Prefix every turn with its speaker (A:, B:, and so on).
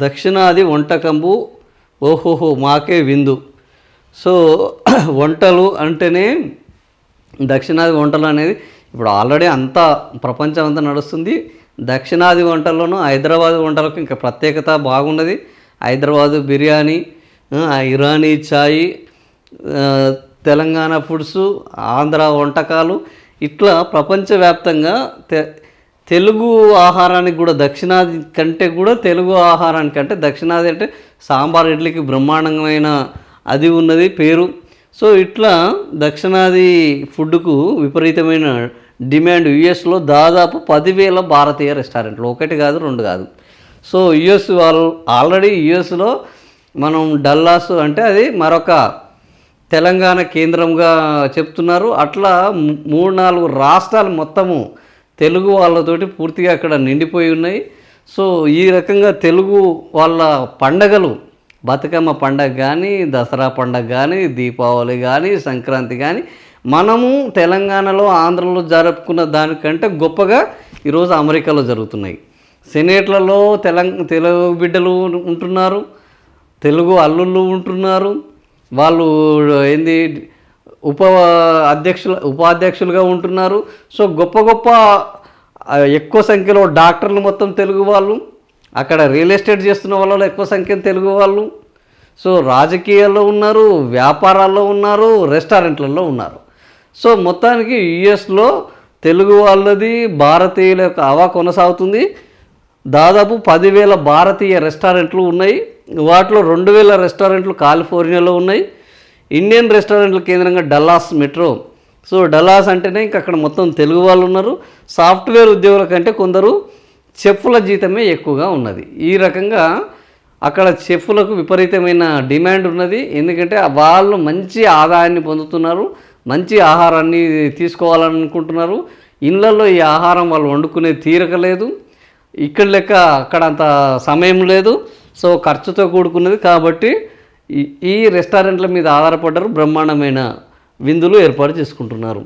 A: దక్షిణాది వంటకంబు ఓహోహో మాకే విందు. సో వంటలు అంటేనే దక్షిణాది వంటలు అనేది ఇప్పుడు ఆల్రెడీ అంతా ప్రపంచం అంతా నడుస్తుంది. దక్షిణాది వంటల్లోనూ హైదరాబాద్ వంటలకు ఇంకా ప్రత్యేకత బాగున్నది. హైదరాబాదు బిర్యానీ, ఇరానీ ఛాయ్, తెలంగాణ ఫుడ్స్, ఆంధ్ర వంటకాలు, ఇట్లా ప్రపంచవ్యాప్తంగా తెలుగు ఆహారానికి కూడా దక్షిణాది కంటే కూడా తెలుగు ఆహారానికి అంటే దక్షిణాది అంటే సాంబార్ ఇడ్లీకి బ్రహ్మాండమైన అది ఉన్నది పేరు. సో ఇట్లా దక్షిణాది ఫుడ్కు విపరీతమైన డిమాండ్. యుఎస్లో దాదాపు 10,000 భారతీయ రెస్టారెంట్లు, ఒకటి కాదు రెండు కాదు. సో యుఎస్ వాళ్ళు ఆల్రెడీ యుఎస్లో మనం డల్లాస్ అంటే అది మరొక తెలంగాణ కేంద్రంగా చెప్తున్నారు. అట్లా 3-4 రాష్ట్రాలు మొత్తము తెలుగు వాళ్ళతోటి పూర్తిగా అక్కడ నిండిపోయి ఉన్నాయి. సో ఈ రకంగా తెలుగు వాళ్ళ పండగలు, బతుకమ్మ పండగ కానీ, దసరా పండగ కానీ, దీపావళి కానీ, సంక్రాంతి కానీ మనము తెలంగాణలో ఆంధ్రలో జరుపుకున్న దానికంటే గొప్పగా ఈరోజు అమెరికాలో జరుగుతున్నాయి. సెనేట్లలో తెలుగు బిడ్డలు ఉంటున్నారు, తెలుగు అల్లుళ్ళు ఉంటున్నారు. వాళ్ళు ఏంది ఉపాధ్యక్షులుగా ఉంటున్నారు. సో గొప్ప ఎక్కువ సంఖ్యలో డాక్టర్లు మొత్తం తెలుగు వాళ్ళు, అక్కడ రియల్ ఎస్టేట్ చేస్తున్న వాళ్ళలో ఎక్కువ సంఖ్య తెలుగు వాళ్ళు. సో రాజకీయాల్లో ఉన్నారు, వ్యాపారాల్లో ఉన్నారు, రెస్టారెంట్లలో ఉన్నారు. సో మొత్తానికి యుఎస్లో తెలుగు వాళ్ళది భారతీయుల యొక్క హవా కొనసాగుతుంది. దాదాపు 10,000 భారతీయ రెస్టారెంట్లు ఉన్నాయి. వాటిలో 2,000 రెస్టారెంట్లు కాలిఫోర్నియాలో ఉన్నాయి. ఇండియన్ రెస్టారెంట్ల కేంద్రంగా డల్లాస్ మెట్రో. సో డల్లాస్ అంటేనే ఇంకా అక్కడ మొత్తం తెలుగు వాళ్ళు ఉన్నారు. సాఫ్ట్వేర్ ఉద్యోగుల కంటే కొందరు చెఫ్ల జీతమే ఎక్కువగా ఉన్నది. ఈ రకంగా అక్కడ చెఫ్లకు విపరీతమైన డిమాండ్ ఉన్నది. ఎందుకంటే వాళ్ళు మంచి ఆదాయాన్ని పొందుతున్నారు, మంచి ఆహారాన్ని తీసుకోవాలనుకుంటున్నారు. ఇళ్ళల్లో ఈ ఆహారం వాళ్ళు వండుకునే తీరిక లేదు. ఇక్కడ లెక్క అక్కడ అంత సమయం లేదు. సో ఖర్చుతో కూడుకున్నది కాబట్టి ఈ రెస్టారెంట్ల మీద ఆధారపడ్డారు. బ్రహ్మాండమైన విందులు ఏర్పాటు చేసుకుంటున్నారు.